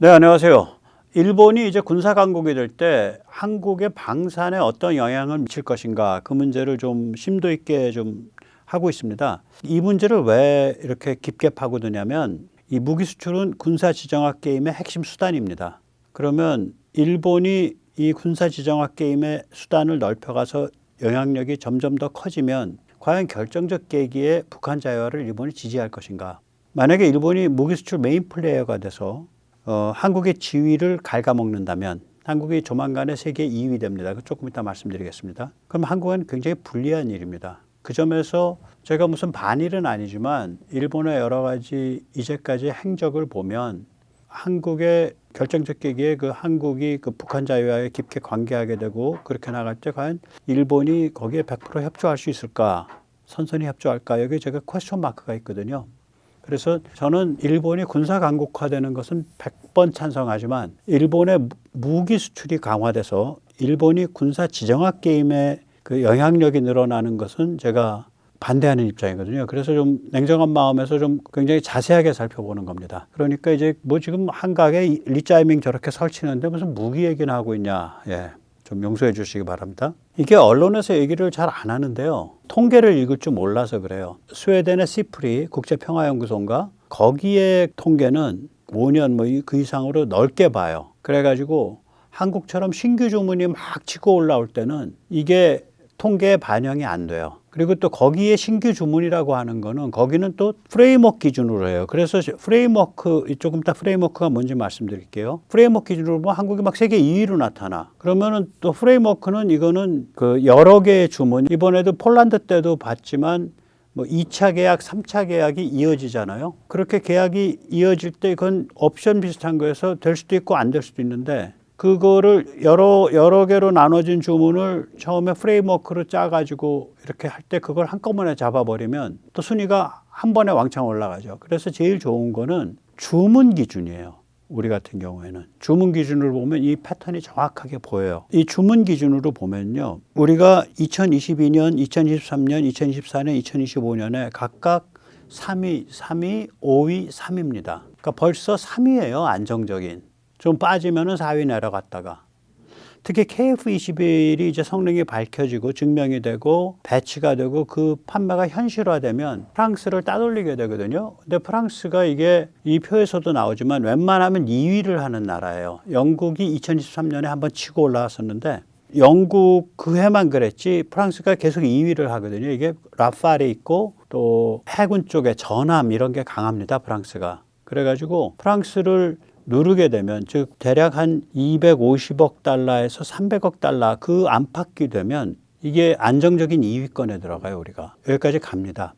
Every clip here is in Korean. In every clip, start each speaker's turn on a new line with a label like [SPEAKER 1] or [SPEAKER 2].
[SPEAKER 1] 네, 안녕하세요. 일본이 이제 군사 강국이 될 때 한국의 방산에 어떤 영향을 미칠 것인가 그 문제를 좀 심도 있게 좀 하고 있습니다. 이 문제를 왜 이렇게 깊게 파고드냐면 이 무기 수출은 군사 지정학 게임의 핵심 수단입니다. 그러면 일본이 이 군사 지정학 게임의 수단을 넓혀가서 영향력이 점점 더 커지면 과연 결정적 계기에 북한 자유화를 일본이 지지할 것인가? 만약에 일본이 무기 수출 메인 플레이어가 돼서 한국의 지위를 갉아먹는다면 한국이 조만간에 세계 2위 됩니다. 조금 이따 말씀드리겠습니다. 그럼 한국은 굉장히 불리한 일입니다. 그 점에서 제가 무슨 반일은 아니지만 일본의 여러 가지 이제까지 행적을 보면 한국의 결정적 계기에 그 한국이 그 북한 자유화에 깊게 관계하게 되고 그렇게 나갈 때 과연 일본이 거기에 100% 협조할 수 있을까? 선선히 협조할까? 여기 제가 퀘스천 마크가 있거든요. 그래서 저는 일본이 군사 강국화되는 것은 100번 찬성하지만 일본의 무기 수출이 강화돼서 일본이 군사 지정학 게임의 그 영향력이 늘어나는 것은 제가 반대하는 입장이거든요. 그래서 좀 냉정한 마음에서 좀 굉장히 자세하게 살펴보는 겁니다. 그러니까 이제 뭐 지금 한강에 리짜이밍 저렇게 설치는데 무슨 무기 얘기나 하고 있냐. 예. 좀 용서해 주시기 바랍니다. 이게 언론에서 얘기를 잘 안 하는데요. 통계를 읽을 줄 몰라서 그래요. 스웨덴의 시프리 국제평화연구소인가? 거기에 통계는 5년 뭐 그 이상으로 넓게 봐요. 그래가지고 한국처럼 신규 주문이 막 치고 올라올 때는 이게 통계에 반영이 안 돼요. 그리고 또 거기에 신규 주문이라고 하는 거는 거기는 또 프레임워크 기준으로 해요. 그래서 프레임워크, 조금 이따 프레임워크가 뭔지 말씀드릴게요. 프레임워크 기준으로 보면 한국이 막 세계 2위로 나타나. 그러면은 또 프레임워크는 이거는 그 여러 개의 주문, 이번에도 폴란드 때도 봤지만 뭐 2차 계약, 3차 계약이 이어지잖아요. 그렇게 계약이 이어질 때 그건 옵션 비슷한 거여서 될 수도 있고 안 될 수도 있는데 그거를 여러 개로 나눠진 주문을 처음에 프레임워크로 짜가지고 이렇게 할 때 그걸 한꺼번에 잡아버리면 또 순위가 한 번에 왕창 올라가죠. 그래서 제일 좋은 거는 주문 기준이에요. 우리 같은 경우에는. 주문 기준으로 보면 이 패턴이 정확하게 보여요. 이 주문 기준으로 보면요. 우리가 2022년, 2023년, 2024년, 2025년에 각각 3위, 5위, 3위입니다. 그러니까 벌써 3위예요. 안정적인. 좀 빠지면은 4위 내려갔다가 특히 KF21이 이제 성능이 밝혀지고 증명이 되고 배치가 되고 그 판매가 현실화되면 프랑스를 따돌리게 되거든요. 근데 프랑스가 이게 이 표에서도 나오지만 웬만하면 2위를 하는 나라예요. 영국이 2023년에 한번 치고 올라왔었는데 영국 그 해만 그랬지 프랑스가 계속 2위를 하거든요. 이게 라팔이 있고 또 해군 쪽에 전함 이런 게 강합니다. 프랑스가. 그래가지고 프랑스를 누르게 되면 즉 대략 한 250억 달러에서 300억 달러 그 안팎이 되면 이게 안정적인 2위권에 들어가요. 우리가 여기까지 갑니다.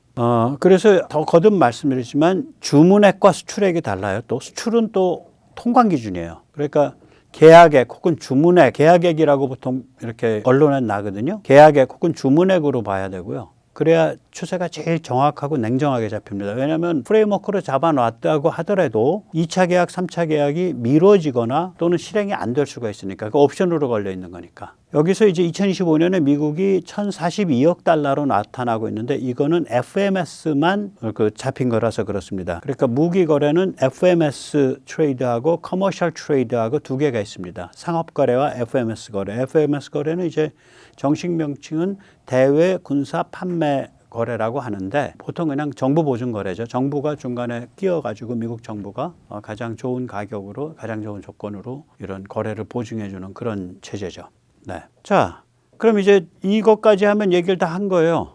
[SPEAKER 1] 그래서 더 거듭 말씀드리지만 주문액과 수출액이 달라요. 또 수출은 또 통관 기준이에요. 그러니까 계약액 혹은 주문액, 계약액이라고 보통 이렇게 언론에 나거든요. 계약액 혹은 주문액으로 봐야 되고요. 그래야 추세가 제일 정확하고 냉정하게 잡힙니다. 왜냐하면 프레임워크로 잡아놨다고 하더라도 2차 계약, 3차 계약이 미뤄지거나 또는 실행이 안 될 수가 있으니까 그 옵션으로 걸려 있는 거니까. 여기서 이제 2025년에 미국이 1,042억 달러로 나타나고 있는데 이거는 FMS만 그 잡힌 거라서 그렇습니다. 그러니까 무기 거래는 FMS 트레이드하고 커머셜 트레이드하고 두 개가 있습니다. 상업 거래와 FMS 거래. FMS 거래는 이제 정식 명칭은 대외 군사 판매 거래라고 하는데 보통 그냥 정부 보증 거래죠. 정부가 중간에 끼어가지고 미국 정부가 가장 좋은 가격으로 가장 좋은 조건으로 이런 거래를 보증해 주는 그런 체제죠. 네. 자, 그럼 이제 이것까지 하면 얘기를 다 한 거예요.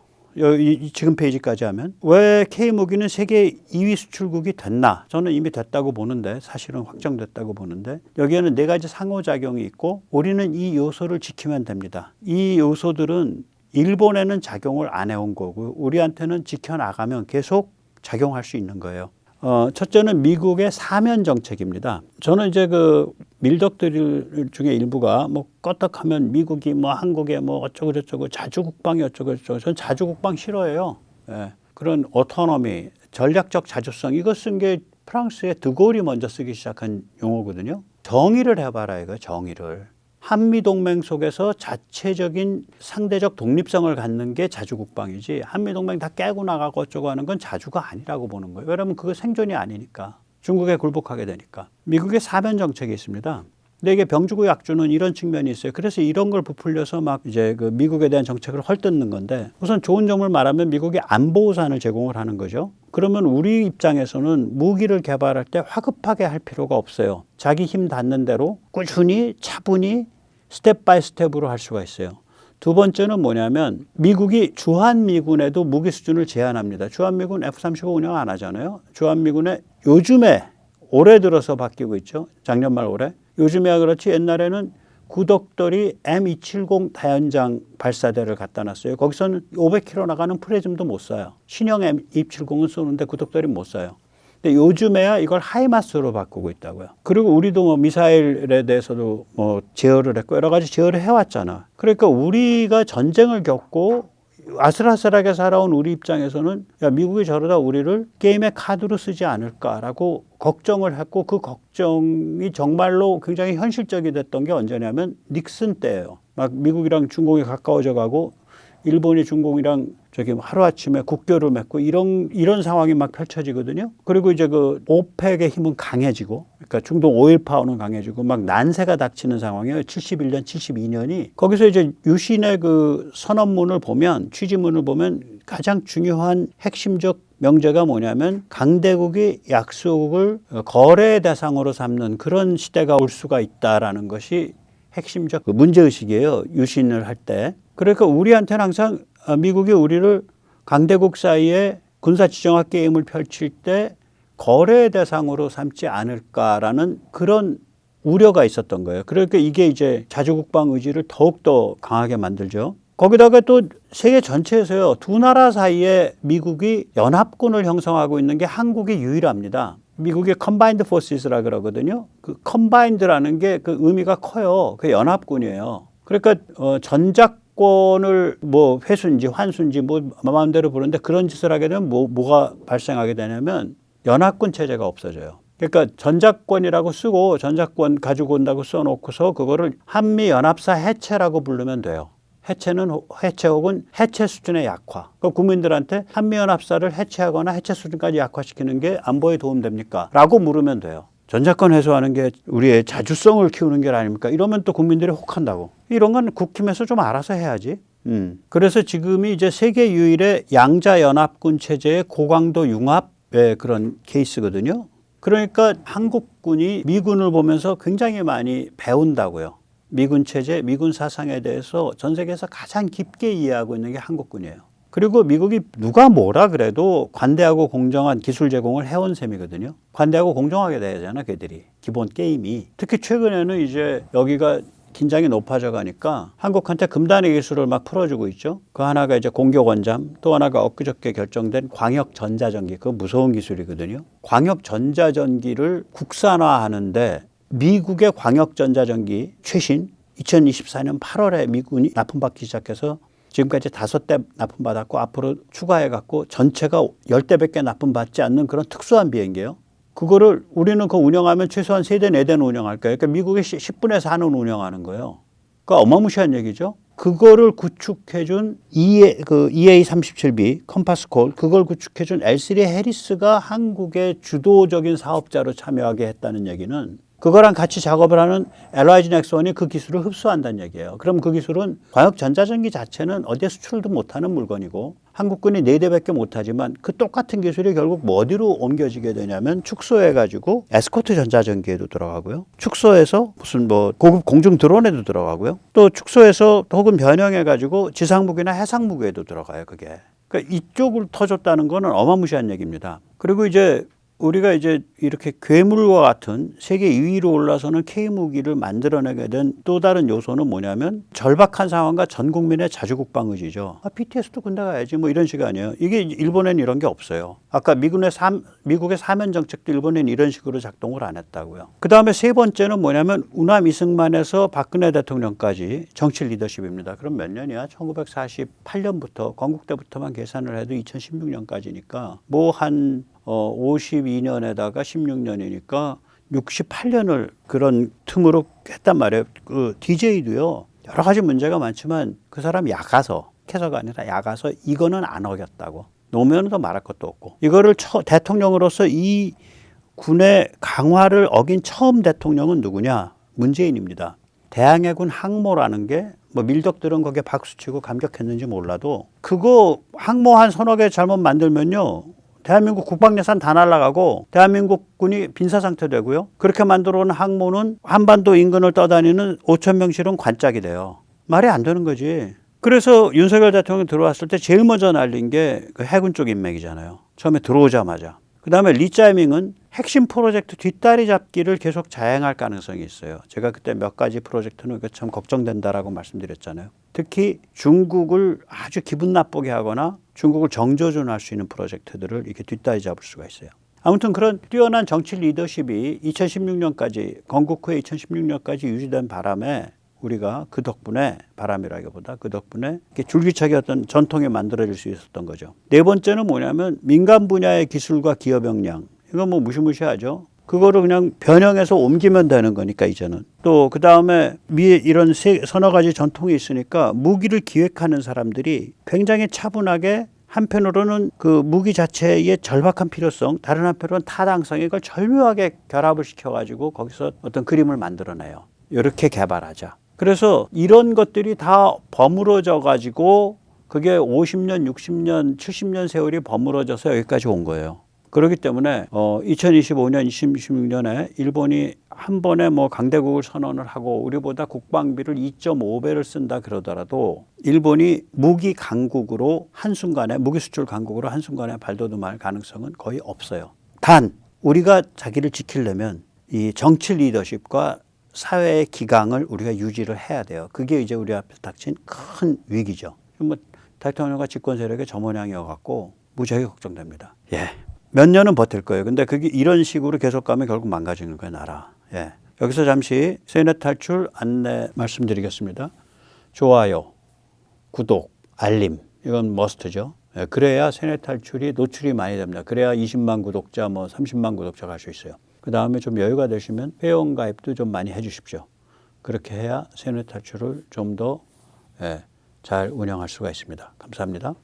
[SPEAKER 1] 지금 페이지까지 하면 왜 K무기는 세계 2위 수출국이 됐나? 저는 이미 됐다고 보는데 사실은 확정됐다고 보는데 여기에는 네 가지 상호작용이 있고 우리는 이 요소를 지키면 됩니다. 이 요소들은 일본에는 작용을 안 해온 거고 우리한테는 지켜나가면 계속 작용할 수 있는 거예요. 첫째는 미국의 사면 정책입니다. 저는 이제 그 밀덕들 중에 일부가 뭐 껐덕하면 미국이 뭐 한국에 뭐 어쩌고 저쩌고 자주국방이 어쩌고 저쩌고 저는 자주국방 싫어해요. 예. 그런 오토노미, 전략적 자주성 이거 쓴 게 프랑스의 드골이 먼저 쓰기 시작한 용어거든요. 정의를 해봐라 이거 정의를. 한미동맹 속에서 자체적인 상대적 독립성을 갖는 게 자주국방이지 한미동맹 다 깨고 나가고 어쩌고 하는 건 자주가 아니라고 보는 거예요. 왜냐하면 그거 생존이 아니니까. 중국에 굴복하게 되니까. 미국의 사면 정책이 있습니다. 근데 이게 병주고 약주는 이런 측면이 있어요. 그래서 이런 걸 부풀려서 막 이제 그 미국에 대한 정책을 헐뜯는 건데, 우선 좋은 점을 말하면 미국이 안보 우산을 제공을 하는 거죠. 그러면 우리 입장에서는 무기를 개발할 때 화급하게 할 필요가 없어요. 자기 힘 닿는 대로 꾸준히 차분히 스텝 바이 스텝으로 할 수가 있어요. 두 번째는 뭐냐면 미국이 주한미군에도 무기 수준을 제한합니다. 주한미군 F-35 운영 안 하잖아요. 주한미군에 요즘에 올해 들어서 바뀌고 있죠. 작년 말 올해. 요즘에야 그렇지 옛날에는 구덕돌이 M270 다연장 발사대를 갖다 놨어요. 거기서는 500km 나가는 프리즘도 못 쏴요. 신형 M270은 쏘는데 구덕돌이 못 쏴요. 근데 요즘에야 이걸 하이마스로 바꾸고 있다고요. 그리고 우리도 뭐 미사일에 대해서도 뭐 제어를 했고 여러 가지 제어를 해왔잖아. 그러니까 우리가 전쟁을 겪고 아슬아슬하게 살아온 우리 입장에서는 야, 미국이 저러다 우리를 게임의 카드로 쓰지 않을까라고 걱정을 했고, 그 걱정이 정말로 굉장히 현실적이 됐던 게 언제냐면 닉슨 때예요. 막 미국이랑 중국이 가까워져 가고 일본이 중국이랑 저기 하루아침에 국교를 맺고 이런 상황이 막 펼쳐지거든요. 그리고 이제 그 오펙의 힘은 강해지고, 그러니까 중동 오일 파워는 강해지고 막 난세가 닥치는 상황이에요. 71년, 72년이. 거기서 이제 유신의 그 선언문을 보면, 취지문을 보면 가장 중요한 핵심적 명제가 뭐냐면 강대국이 약소국을 거래 대상으로 삼는 그런 시대가 올 수가 있다라는 것이 핵심적 문제의식이에요. 유신을 할 때. 그러니까 우리한테는 항상 미국이 우리를 강대국 사이에 군사지정학 게임을 펼칠 때 거래 대상으로 삼지 않을까라는 그런 우려가 있었던 거예요. 그러니까 이게 이제 자주국방 의지를 더욱더 강하게 만들죠. 거기다가 또 세계 전체에서요, 두 나라 사이에 미국이 연합군을 형성하고 있는 게 한국이 유일합니다. 미국의 컴바인드 포시스라 그러거든요. 그 컴바인드라는 게 그 의미가 커요. 그 연합군이에요. 그러니까 전작권을 뭐 회수인지 환수인지 뭐 마음대로 부르는데 그런 짓을 하게 되면 뭐가 발생하게 되냐면 연합군 체제가 없어져요. 그러니까 전작권이라고 쓰고 전작권 가지고 온다고 써놓고서 그거를 한미연합사 해체라고 부르면 돼요. 해체 혹은 해체 수준의 약화. 그 국민들한테 한미연합사를 해체하거나 해체 수준까지 약화시키는 게 안보에 도움됩니까? 라고 물으면 돼요. 전작권 해소하는 게 우리의 자주성을 키우는 게 아닙니까? 이러면 또 국민들이 혹한다고. 이런 건 국힘에서 좀 알아서 해야지. 그래서 지금이 이제 세계 유일의 양자연합군 체제의 고강도 융합의 그런 케이스거든요. 그러니까 한국군이 미군을 보면서 굉장히 많이 배운다고요. 미군 체제, 미군 사상에 대해서 전 세계에서 가장 깊게 이해하고 있는 게 한국군이에요. 그리고 미국이 누가 뭐라 그래도 관대하고 공정한 기술 제공을 해온 셈이거든요. 관대하고 공정하게 돼야잖아, 걔들이. 기본 게임이. 특히 최근에는 이제 여기가 긴장이 높아져 가니까 한국한테 금단의 기술을 막 풀어주고 있죠. 그 하나가 이제 공격원잠, 또 하나가 엊그저께 결정된 광역전자전기. 그거 무서운 기술이거든요. 광역전자전기를 국산화하는데 미국의 광역전자전기 최신 2024년 8월에 미군이 납품받기 시작해서 지금까지 5대 납품받았고 앞으로 추가해갖고 전체가 10대밖에 납품받지 않는 그런 특수한 비행기예요. 그거를 우리는 그거 운영하면 최소한 3대, 4대는 운영할 거예요. 그러니까 미국의 10분의 4는 운영하는 거예요. 그러니까 어마무시한 얘기죠. 그거를 구축해준 EA-37B 컴파스콜, 그걸 구축해준 L3 해리스가 한국의 주도적인 사업자로 참여하게 했다는 얘기는 그거랑 같이 작업을 하는 LIG 넥스원이 그 기술을 흡수한다는 얘기예요. 그럼 그 기술은 광역전자전기 자체는 어디에 수출도 못하는 물건이고 한국군이 4대밖에 못하지만 그 똑같은 기술이 결국 뭐 어디로 옮겨지게 되냐면 축소해가지고 에스코트 전자전기에도 들어가고요. 축소해서 무슨 뭐 고급 공중 드론에도 들어가고요. 또 축소해서 혹은 변형해가지고 지상무기나 해상무기에도 들어가요. 그게. 그러니까 이쪽을 터줬다는 거는 어마무시한 얘기입니다. 그리고 이제 우리가 이제 이렇게 괴물과 같은 세계 2위로 올라서는 K무기를 만들어내게 된 또 다른 요소는 뭐냐면 절박한 상황과 전 국민의 자주국방 의지죠. BTS도 군대 가야지 뭐 이런 식이 아니에요. 이게 일본에는 이런 게 없어요. 아까 미국의 사면 정책도 일본에는 이런 식으로 작동을 안 했다고요. 그다음에 세 번째는 뭐냐면 우남 이승만에서 박근혜 대통령까지 정치 리더십입니다. 그럼 몇 년이야? 1948년부터 건국때부터만 계산을 해도 2016년까지니까 뭐한 52년에다가 16년이니까 68년을 그런 틈으로 했단 말이에요. 그 DJ도요. 여러 가지 문제가 많지만 그 사람 야가서, 캐서가 아니라 야가서 이거는 안 어겼다고. 노무현은 더 말할 것도 없고. 이거를 대통령으로서 이 군의 강화를 어긴 처음 대통령은 누구냐? 문재인입니다. 대항해군 항모라는 게 뭐 밀덕들은 거기에 박수치고 감격했는지 몰라도 그거 항모 한 서너 개 잘못 만들면요. 대한민국 국방 예산 다 날아가고 대한민국 군이 빈사 상태 되고요. 그렇게 만들어 놓은 항모는 한반도 인근을 떠다니는 5천 명 실은 관짝이 돼요. 말이 안 되는 거지. 그래서 윤석열 대통령이 들어왔을 때 제일 먼저 날린 게 그 해군 쪽 인맥이잖아요. 처음에 들어오자마자. 그다음에 리짜이밍은 핵심 프로젝트 뒷다리 잡기를 계속 자행할 가능성이 있어요. 제가 그때 몇 가지 프로젝트는 참 걱정된다라고 말씀드렸잖아요. 특히 중국을 아주 기분 나쁘게 하거나 중국을 정조준할 수 있는 프로젝트들을 이렇게 뒷다리 잡을 수가 있어요. 아무튼 그런 뛰어난 정치 리더십이 2016년까지 건국 후에 2016년까지 유지된 바람에 우리가 그 덕분에 바람이라기보다 그 덕분에 줄기차게 어떤 전통이 만들어질 수 있었던 거죠. 네 번째는 뭐냐면 민간 분야의 기술과 기업 역량. 이건 뭐 무시무시하죠. 그거를 그냥 변형해서 옮기면 되는 거니까 이제는. 또 그다음에 위에 이런 서너 가지 전통이 있으니까 무기를 기획하는 사람들이 굉장히 차분하게 한편으로는 그 무기 자체의 절박한 필요성, 다른 한편으로는 타당성 이걸 절묘하게 결합을 시켜가지고 거기서 어떤 그림을 만들어내요. 이렇게 개발하자. 그래서 이런 것들이 다 버무러져 가지고 그게 50년, 60년, 70년 세월이 버무러져서 여기까지 온 거예요. 그렇기 때문에 2025년, 2026년에 일본이 한 번에 뭐 강대국을 선언을 하고 우리보다 국방비를 2.5배를 쓴다 그러더라도 일본이 무기 강국으로 한순간에 무기 수출 강국으로 한순간에 발돋움할 가능성은 거의 없어요. 단 우리가 자기를 지키려면 이 정치 리더십과 사회의 기강을 우리가 유지를 해야 돼요. 그게 이제 우리 앞에 닥친 큰 위기죠. 뭐 대통령과 집권 세력의 저 모양이어갖고 무지하게 걱정됩니다. 예. 몇 년은 버틸 거예요. 근데 그게 이런 식으로 계속 가면 결국 망가지는 거예요, 나라. 예. 여기서 잠시 세뇌 탈출 안내 말씀드리겠습니다. 좋아요, 구독, 알림. 이건 머스트죠. 예. 그래야 세뇌 탈출이 노출이 많이 됩니다. 그래야 20만 구독자, 뭐 30만 구독자 갈 수 있어요. 그 다음에 좀 여유가 되시면 회원 가입도 좀 많이 해 주십시오. 그렇게 해야 세뇌 탈출을 좀 더 잘 운영할 수가 있습니다. 감사합니다.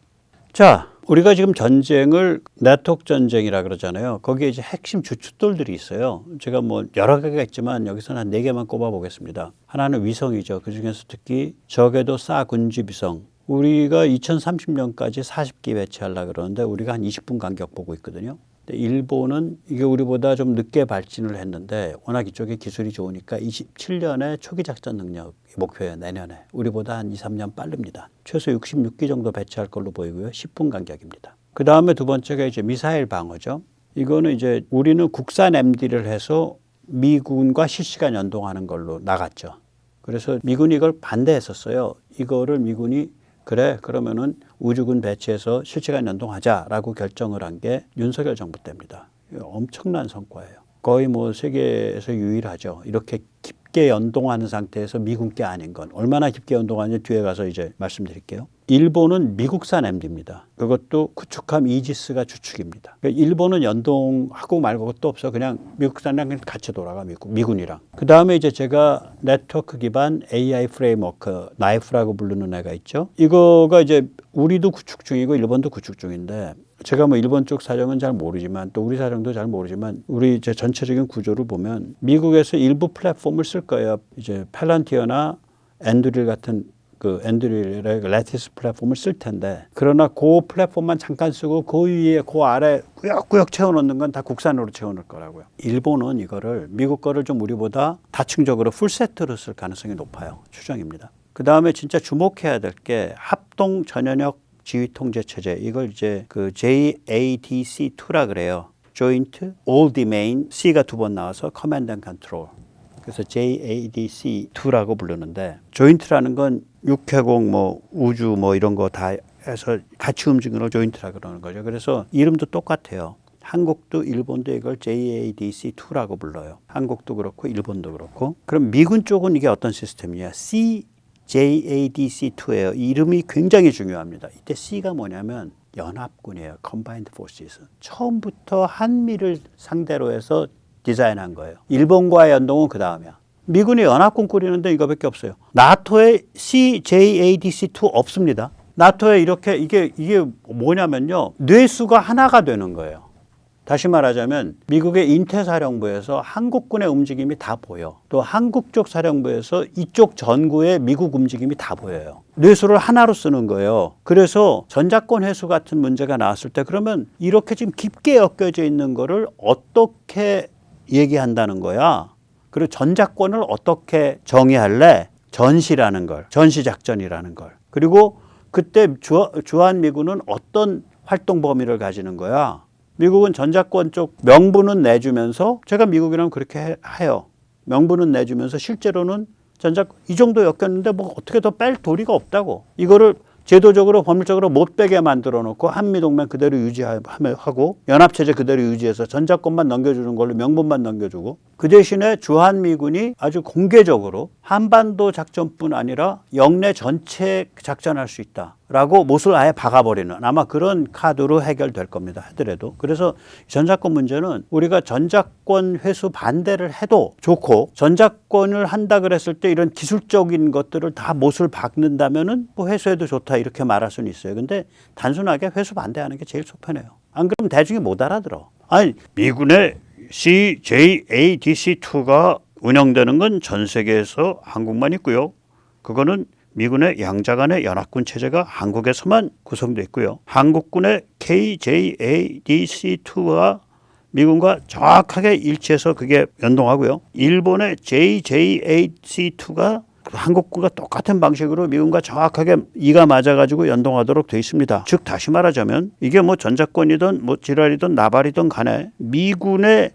[SPEAKER 1] 자, 우리가 지금 전쟁을 네트워크 전쟁이라 그러잖아요. 거기에 이제 핵심 주춧돌들이 있어요. 제가 뭐 여러 개가 있지만 여기서는 한 4개만 꼽아 보겠습니다. 하나는 위성이죠. 그중에서 특히 적에도 쏴 군지 위성. 우리가 2030년까지 40기 배치하려고 그러는데 우리가 한 20분 간격 보고 있거든요. 일본은 이게 우리보다 좀 늦게 발진을 했는데 워낙 이쪽에 기술이 좋으니까 27년에 초기 작전 능력 목표예요. 내년에. 우리보다 한 2, 3년 빠릅니다. 최소 66기 정도 배치할 걸로 보이고요. 10분 간격입니다. 그 다음에 두 번째가 이제 미사일 방어죠. 이거는 이제 우리는 국산 MD를 해서 미군과 실시간 연동하는 걸로 나갔죠. 그래서 미군이 이걸 반대했었어요. 이거를 미군이 그래 그러면은 우주군 배치해서 실시간 연동하자라고 결정을 한 게 윤석열 정부 때입니다. 엄청난 성과예요. 거의 뭐 세계에서 유일하죠. 이렇게 깊게 연동하는 상태에서 미군께 아닌 건 얼마나 깊게 연동하는지 뒤에 가서 이제 말씀드릴게요. 일본은 미국산 MD입니다. 그것도 구축함 이지스가 주축입니다. 그러니까 일본은 연동하고 말고 것도 없어. 그냥 미국산이랑 같이 돌아가 미군이랑. 그 다음에 이제 제가 네트워크 기반 AI 프레임워크 나이프라고 부르는 애가 있죠. 이거가 이제 우리도 구축 중이고 일본도 구축 중인데 제가 뭐 일본 쪽 사정은 잘 모르지만 또 우리 사정도 잘 모르지만 우리 이제 전체적인 구조를 보면 미국에서 일부 플랫폼을 쓸 거예요. 이제 팔란티어나 엔드릴 같은 그 엔드릴의 레티스 플랫폼을 쓸 텐데 그러나 그 플랫폼만 잠깐 쓰고 그 위에 그 아래 꾸역꾸역 채워놓는 건 다 국산으로 채워놓을 거라고요. 일본은 이거를 미국 거를 좀 우리보다 다층적으로 풀세트로 쓸 가능성이 높아요. 추정입니다. 그 다음에 진짜 주목해야 될 게 합동 전연역 지휘 통제 체제 이걸 이제 그 JADC2라 그래요. Joint All Domain C가 2번 나와서 Command and Control. 그래서 JADC2라고 부르는데 조인트라는 건 육해공 뭐 우주 뭐 이런 거 다 해서 같이 움직이는 걸 조인트라 그러는 거죠. 그래서 이름도 똑같아요. 한국도 일본도 이걸 JADC2라고 불러요. 한국도 그렇고 일본도 그렇고. 그럼 미군 쪽은 이게 어떤 시스템이냐? JADC2예요. 이름이 굉장히 중요합니다. 이때 C가 뭐냐면 연합군이에요. Combined Forces. 처음부터 한미를 상대로 해서 디자인한 거예요. 일본과의 연동은 그 다음이야. 미군이 연합군 꾸리는데 이거밖에 없어요. 나토에 CJADC2 없습니다. 나토에 이렇게 이게 뭐냐면요. 뇌수가 하나가 되는 거예요. 다시 말하자면 미국의 인태사령부에서 한국군의 움직임이 다 보여. 또 한국 쪽 사령부에서 이쪽 전구의 미국 움직임이 다 보여요. 뇌수를 하나로 쓰는 거예요. 그래서 전자권 회수 같은 문제가 나왔을 때 그러면 이렇게 지금 깊게 엮여져 있는 거를 어떻게 얘기한다는 거야. 그리고 전자권을 어떻게 정의할래? 전시라는 걸, 전시작전이라는 걸. 그리고 그때 주한미군은 어떤 활동 범위를 가지는 거야. 미국은 전자권 쪽 명분은 내주면서 제가 미국이라면 그렇게 해요. 명분은 내주면서 실제로는 이 정도 엮였는데 뭐 어떻게 더 뺄 도리가 없다고. 이거를 제도적으로 법률적으로 못 빼게 만들어 놓고 한미동맹 그대로 유지하고 연합체제 그대로 유지해서 전자권만 넘겨주는 걸로 명분만 넘겨주고 그 대신에 주한미군이 아주 공개적으로 한반도 작전뿐 아니라 영내 전체 작전할 수 있다라고 못을 아예 박아버리는 아마 그런 카드로 해결될 겁니다. 하더라도. 그래서 전자권 문제는 우리가 전자권 회수 반대를 해도 좋고 전자권을 한다 그랬을 때 이런 기술적인 것들을 다 못을 박는다면은 뭐 회수해도 좋다 이렇게 말할 수는 있어요. 근데 단순하게 회수 반대하는 게 제일 속편해요. 안 그러면 대중이 못 알아들어. 아니 미군의 CJADC2가 운영되는 건 전 세계에서 한국만 있고요. 그거는 미군의 양자간의 연합군 체제가 한국에서만 구성되어 있고요. 한국군의 KJADC2가 미군과 정확하게 일치해서 그게 연동하고요. 일본의 JJADC2가 한국군과 똑같은 방식으로 미군과 정확하게 이가 맞아가지고 연동하도록 되어 있습니다. 즉 다시 말하자면 이게 뭐 전자권이든 뭐 지랄이든 나발이든 간에 미군의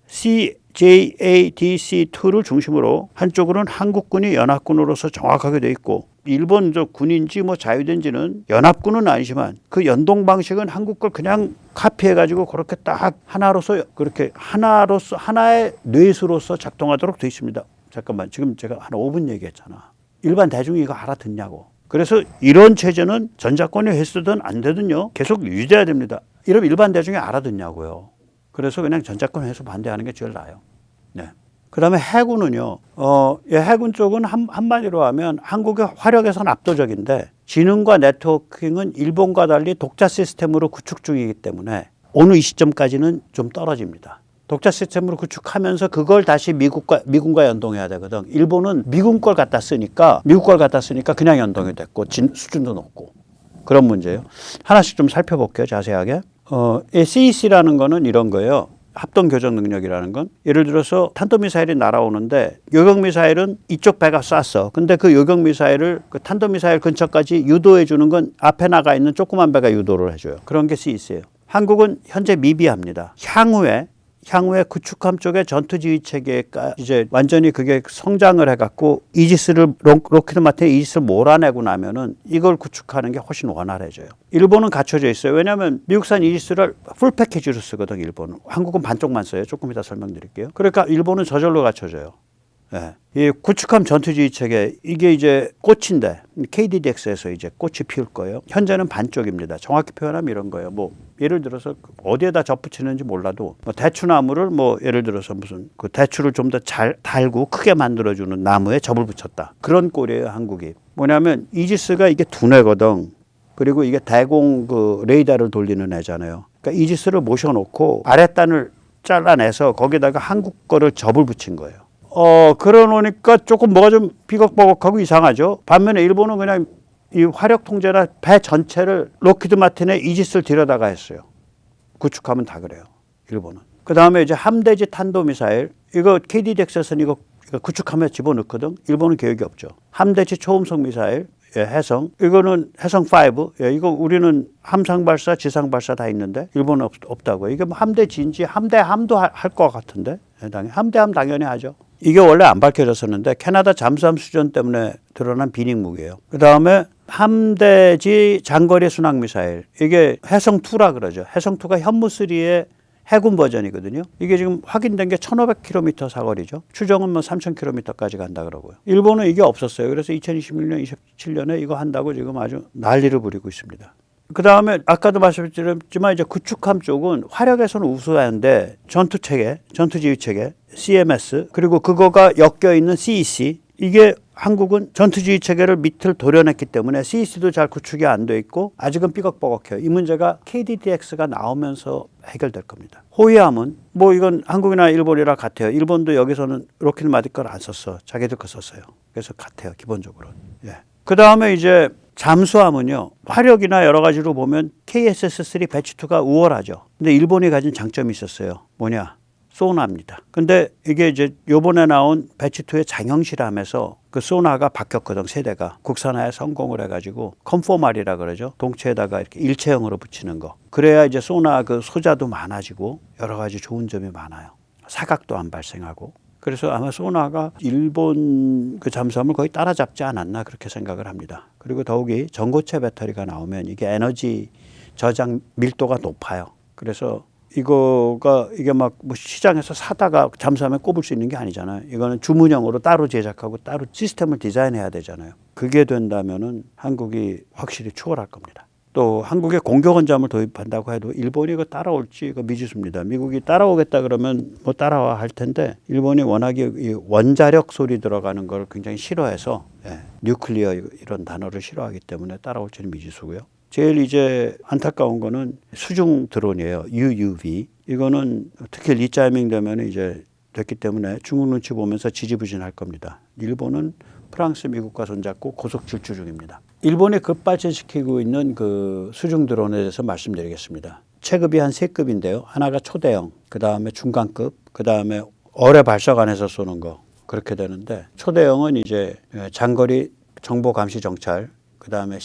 [SPEAKER 1] CJADC2를 중심으로 한쪽으로는 한국군이 연합군으로서 정확하게 돼 있고 일본 군인지 뭐 자유대인지는 연합군은 아니지만 그 연동 방식은 한국 걸 그냥 카피해가지고 그렇게 딱 하나로서 그렇게 하나의 뇌수로서 작동하도록 돼 있습니다. 잠깐만 지금 제가 한 5분 얘기했잖아. 일반 대중이 이거 알아듣냐고. 그래서 이런 체제는 전자권이 회수든 안 되든요 계속 유지돼야 됩니다. 이러면 일반 대중이 알아듣냐고요. 그래서 그냥 전자권 회수 반대하는 게 제일 나아요. 네. 그 다음에 해군은요, 해군 쪽은 한마디로 하면 한국의 화력에서는 압도적인데 지능과 네트워킹은 일본과 달리 독자 시스템으로 구축 중이기 때문에 어느 이 시점까지는 좀 떨어집니다. 독자 시스템으로 구축하면서 그걸 다시 미군과 연동해야 되거든. 일본은 미국 걸 갖다 쓰니까 그냥 연동이 됐고 수준도 높고 그런 문제예요. 하나씩 좀 살펴볼게요. 자세하게. CEC라는 거는 이런 거예요. 합동 교전 능력이라는 건 예를 들어서 탄도미사일이 날아오는데 요격미사일은 이쪽 배가 쐈어. 근데 그 요격미사일을 그 탄도미사일 근처까지 유도해 주는 건 앞에 나가 있는 조그만 배가 유도를 해줘요. 그런 게 CEC예요. 한국은 현재 미비합니다. 향후에 구축함 쪽의 전투지휘 체계가 이제 완전히 그게 성장을 해갖고 이지스를 록히드 마틴의 이지스를 몰아내고 나면은 이걸 구축하는 게 훨씬 원활해져요. 일본은 갖춰져 있어요. 왜냐하면 미국산 이지스를 풀 패키지로 쓰거든. 일본은. 한국은 반쪽만 써요. 조금 이따 설명드릴게요. 그러니까 일본은 저절로 갖춰져요. 예. 이 구축함 전투지휘 체계 이게 이제 꽃인데 KDDX에서 이제 꽃이 피울 거예요. 현재는 반쪽입니다. 정확히 표현하면 이런 거예요. 뭐 예를 들어서 어디에다 접붙이는지 몰라도 뭐 대추나무를 뭐 예를 들어서 무슨 그 대추를 좀 더 잘 달고 크게 만들어주는 나무에 접을 붙였다. 그런 꼴이에요. 한국이. 뭐냐면 이지스가 이게 두뇌거든. 그리고 이게 대공 그 레이더를 돌리는 애잖아요. 그러니까 이지스를 모셔놓고 아랫단을 잘라내서 거기다가 한국 거를 접을 붙인 거예요. 그러놓으니까 조금 뭐가 좀 삐걱삐걱하고 이상하죠. 반면에 일본은 그냥 이 화력 통제나 배 전체를 록히드 마틴의 이지스를 들여다가 했어요. 구축하면 다 그래요. 일본은. 그 다음에 이제 함대지 탄도미사일 이거 KDDX에서는 이거 구축하면 집어넣거든. 일본은 계획이 없죠. 함대지 초음속 미사일 해성 이거는 해성5 이거 우리는 함상 발사 지상 발사 다 있는데 일본은 없다고요. 이게 뭐 함대지인지 함대함도 할 것 같은데 함대함 당연히 하죠. 이게 원래 안 밝혀졌었는데 캐나다 잠수함 수전 때문에 드러난 비닉 무기예요. 그 다음에 함대지 장거리 순항미사일 이게 해성2라 그러죠. 해성2가 현무3의 해군 버전이거든요. 이게 지금 확인된 게 1500km 사거리죠. 추정은 뭐 3000km까지 간다 그러고요. 일본은 이게 없었어요. 그래서 2026년, 27년에 이거 한다고 지금 아주 난리를 부리고 있습니다. 그 다음에 아까도 말씀드렸지만 이제 구축함 쪽은 화력에서는 우수한데 전투체계, 전투지휘체계, CMS 그리고 그거가 엮여 있는 CEC 이게 한국은 전투주의 체계를 밑을 도려냈기 때문에 CEC도 잘 구축이 안 돼 있고 아직은 삐걱버걱해요. 이 문제가 KDDX가 나오면서 해결될 겁니다. 호위함은 뭐 이건 한국이나 일본이랑 같아요. 일본도 여기서는 로키드 마틴 걸 안 썼어. 자기들 거 썼어요. 그래서 같아요. 기본적으로. 예. 그 다음에 이제 잠수함은요. 화력이나 여러 가지로 보면 KSS-3 배치2가 우월하죠. 근데 일본이 가진 장점이 있었어요. 뭐냐? 소나입니다. 근데 이게 이제 요번에 나온 배치2의 장형실함에서 그 소나가 바뀌었거든, 세대가. 국산화에 성공을 해가지고 컨포말이라 그러죠. 동체에다가 이렇게 일체형으로 붙이는 거. 그래야 이제 소나 그 소자도 많아지고 여러 가지 좋은 점이 많아요. 사각도 안 발생하고. 그래서 아마 소나가 일본 그 잠수함을 거의 따라잡지 않았나 그렇게 생각을 합니다. 그리고 더욱이 전고체 배터리가 나오면 이게 에너지 저장 밀도가 높아요. 그래서 이게 막 뭐 시장에서 사다가 잠수함에 꼽을 수 있는 게 아니잖아요. 이거는 주문형으로 따로 제작하고 따로 시스템을 디자인해야 되잖아요. 그게 된다면은 한국이 확실히 추월할 겁니다. 또 한국에 공격원잠을 도입한다고 해도 일본이 이거 따라올지 이거 미지수입니다. 미국이 따라오겠다 그러면 뭐 따라와 할 텐데 일본이 워낙에 이 원자력 소리 들어가는 걸 굉장히 싫어해서 뉴클리어 이런 단어를 싫어하기 때문에 따라올지는 미지수고요. 제일 이제 안타까운 거는 수중 드론이에요. UUV. 이거는 특히 리자이밍 되면 이제 됐기 때문에 중국 눈치 보면서 지지부진할 겁니다. 일본은 프랑스, 미국과 손잡고 고속 질주 중입니다. 일본이 급발전시키고 있는 그 수중 드론에 대해서 말씀드리겠습니다. 체급이 한 3급인데요. 하나가 초대형, 그 다음에 중간급, 그 다음에 어뢰 발사관에서 쏘는 거. 그렇게 되는데 초대형은 이제 장거리 정보 감시 정찰, 그 다음에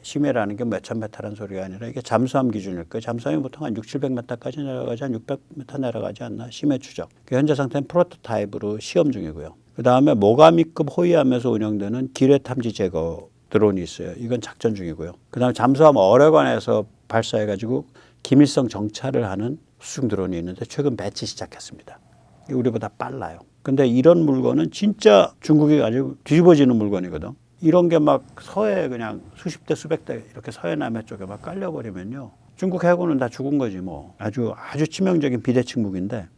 [SPEAKER 1] 심해라는 게 몇천 메타라는 소리가 아니라 이게 잠수함 기준일 거예요. 잠수함이 보통 한 600~700m까지 내려가지 한 600m 내려가지 않나? 심해 추적. 현재 상태는 프로토타입으로 시험 중이고요. 그 다음에 모가미급 호위함에서 운영되는 기뢰 탐지 제거 드론이 있어요. 이건 작전 중이고요. 그 다음에 잠수함 어뢰관에서 발사해가지고 기밀성 정찰을 하는 수중 드론이 있는데 최근 배치 시작했습니다. 우리보다 빨라요. 근데 이런 물건은 진짜 중국이 아주 뒤집어지는 물건이거든. 이런 게 막 서해 그냥 수십 대 수백 대 이렇게 서해 남해 쪽에 막 깔려버리면요. 중국 해군은 다 죽은 거지 뭐. 아주 치명적인 비대칭 무기인데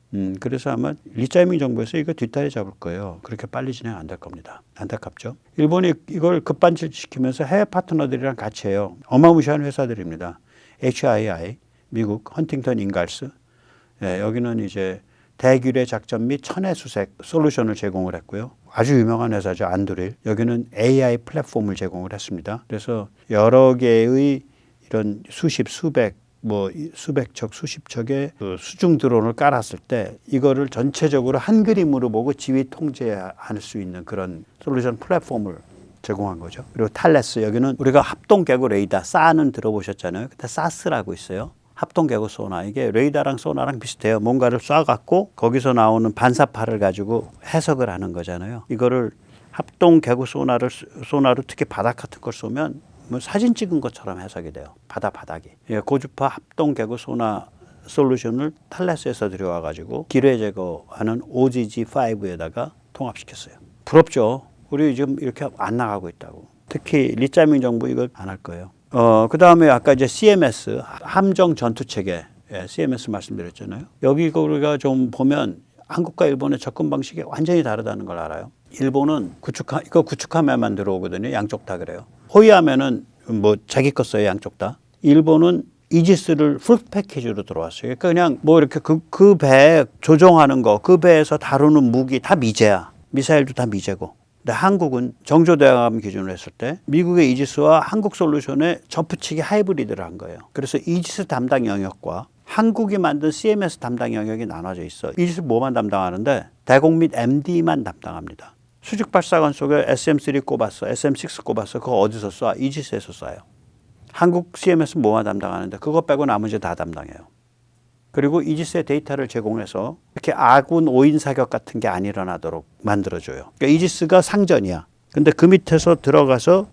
[SPEAKER 1] 그래서 아마 리자이밍 정부에서 이거 뒷다리 잡을 거예요. 그렇게 빨리 진행 안 될 겁니다. 안타깝죠. 일본이 이걸 급반질시키면서 해외 파트너들이랑 같이 해요. 어마무시한 회사들입니다. HII, 미국, 헌팅턴 인갈스. 여기는 이제 대규례 작전 및 천해 수색 솔루션을 제공을 했고요. 아주 유명한 회사죠. 안드릴. 여기는 AI 플랫폼을 제공을 했습니다. 그래서 여러 개의 이런 수십, 수백, 수백 척, 수십 척의 그 수중 드론을 깔았을 때 이거를 전체적으로 한 그림으로 보고 지휘 통제할 수 있는 그런 솔루션 플랫폼을 제공한 거죠. 그리고 탈레스 여기는 우리가 합동개구 레이더, 사는 들어보셨잖아요. 그때 사스라고 있어요. 합동개구 소나. 이게 레이더랑 소나랑 비슷해요. 뭔가를 쏴갖고 거기서 나오는 반사파를 가지고 해석을 하는 거잖아요. 이거를 합동개구 소나로 특히 바닥 같은 걸 쏘면 뭐 사진 찍은 것처럼 해석이 돼요. 바닥이. 고주파 합동개구 소나 솔루션을 탈레스에서 들여와가지고 기뢰 제거하는 OGG5에다가 통합시켰어요. 부럽죠. 우리 지금 이렇게 안 나가고 있다고. 특히 리자이밍 정부 이걸 안 할 거예요. 그 다음에 아까 이제 CMS, 함정 전투 체계, CMS 말씀드렸잖아요. 여기 우리가 좀 보면 한국과 일본의 접근 방식이 완전히 다르다는 걸 알아요. 일본은 구축함에만 들어오거든요. 양쪽 다 그래요. 호위하면은 뭐 자기 거 써요. 양쪽 다. 일본은 이지스를 풀 패키지로 들어왔어요. 그러니까 그냥 뭐 이렇게 그 배에 조종하는 거, 그 배에서 다루는 무기 다 미제야. 미사일도 다 미제고. 근데 한국은 정조대왕 기준으로 했을 때 미국의 이지스와 한국 솔루션의 접붙이기 하이브리드를 한 거예요. 그래서 이지스 담당 영역과 한국이 만든 CMS 담당 영역이 나눠져 있어. 이지스 뭐만 담당하는데 대공 및 MD만 담당합니다. 수직 발사관 속에 SM3 꼽았어, SM6 꼽았어. 그거 어디서 쏴? 이지스에서 쏴요. 한국 CMS 뭐만 담당하는데 그거 빼고 나머지 다 담당해요. 그리고 이지스의 데이터를 제공해서 이렇게 아군 오인 사격 같은 게 안 일어나도록 만들어줘요. 그러니까 이지스가 상전이야. 근데 그 밑에서 들어가서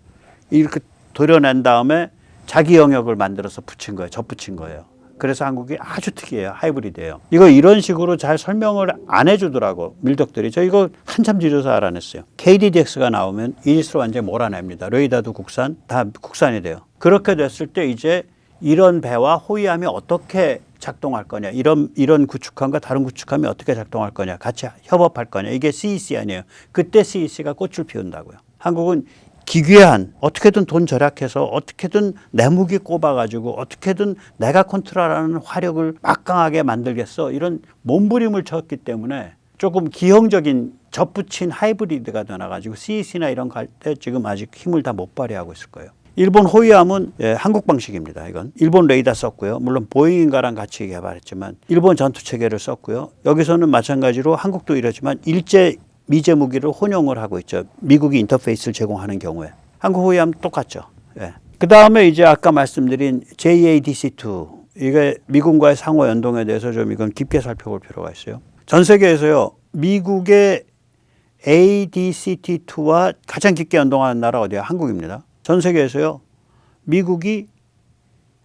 [SPEAKER 1] 이렇게 도려낸 다음에 자기 영역을 만들어서 붙인 거예요. 접붙인 거예요. 그래서 한국이 아주 특이해요. 하이브리드예요. 이거 이런 식으로 잘 설명을 안 해주더라고. 밀덕들이. 저 이거 한참 뒤져서 알아냈어요. KDDX가 나오면 이지스를 완전히 몰아냅니다. 레이더도 국산, 다 국산이 돼요. 그렇게 됐을 때 이제 이런 배와 호위함이 어떻게 작동할 거냐, 이런 구축함과 다른 구축함이 어떻게 작동할 거냐, 같이 협업할 거냐, 이게 CEC 아니에요. 그때 CEC가 꽃을 피운다고요. 한국은 기괴한, 어떻게든 돈 절약해서 어떻게든 내 무기 꼽아가지고 어떻게든 내가 컨트롤하는 화력을 막강하게 만들겠어, 이런 몸부림을 쳤기 때문에 조금 기형적인 접붙인 하이브리드가 되나가지고 CEC나 이런 갈 때 지금 아직 힘을 다 못 발휘하고 있을 거예요. 일본 호위함은 한국 방식입니다. 이건 일본 레이더 썼고요. 물론 보잉인가랑 같이 개발했지만 일본 전투 체계를 썼고요. 여기서는 마찬가지로 한국도 이러지만 일제 미제 무기를 혼용을 하고 있죠. 미국이 인터페이스를 제공하는 경우에. 한국 호위함 똑같죠. 그 다음에 이제 아까 말씀드린 JADC2, 이게 미군과의 상호 연동에 대해서 좀 이건 깊게 살펴볼 필요가 있어요. 전 세계에서요, 미국의 ADCT2와 가장 깊게 연동하는 나라 어디야? 한국입니다. 전 세계에서요, 미국이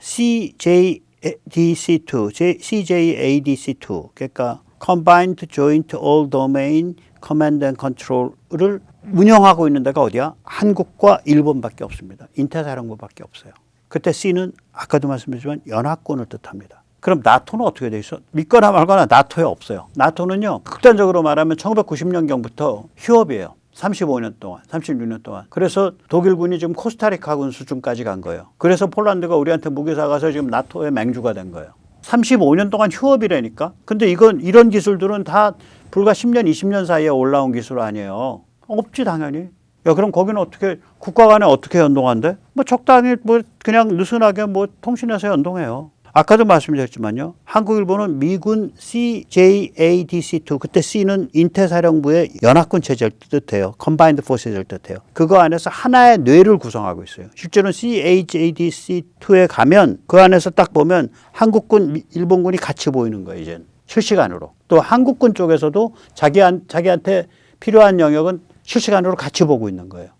[SPEAKER 1] CJADC2, 그러니까 Combined Joint All Domain Command and Control을 운영하고 있는 데가 어디야? 한국과 일본밖에 없습니다. 인태사령부밖에 없어요. 그때 C는 아까도 말씀드렸지만 연합군을 뜻합니다. 그럼 나토는 어떻게 돼 있어? 믿거나 말거나 나토에 없어요. 나토는요, 극단적으로 말하면 1990년경부터 휴업이에요. 35년 동안, 36년 동안. 그래서 독일군이 지금 코스타리카군 수준까지 간 거예요. 그래서 폴란드가 우리한테 무기 사가서 지금 나토의 맹주가 된 거예요. 35년 동안 휴업이라니까? 근데 이런 기술들은 다 불과 10년, 20년 사이에 올라온 기술 아니에요. 없지, 당연히. 야, 그럼 거기는 어떻게, 국가 간에 어떻게 연동한대? 뭐 적당히 그냥 느슨하게 통신해서 연동해요. 아까도 말씀드렸지만요, 한국, 일본은 미군 CJADC2, 그때 C는 인태사령부의 연합군 체제를 뜻해요. Combined Forces를 뜻해요. 그거 안에서 하나의 뇌를 구성하고 있어요. 실제로는 CJADC2에 가면 그 안에서 딱 보면 한국군, 일본군이 같이 보이는 거예요, 이제는. 실시간으로. 또 한국군 쪽에서도 자기한테 필요한 영역은 실시간으로 같이 보고 있는 거예요.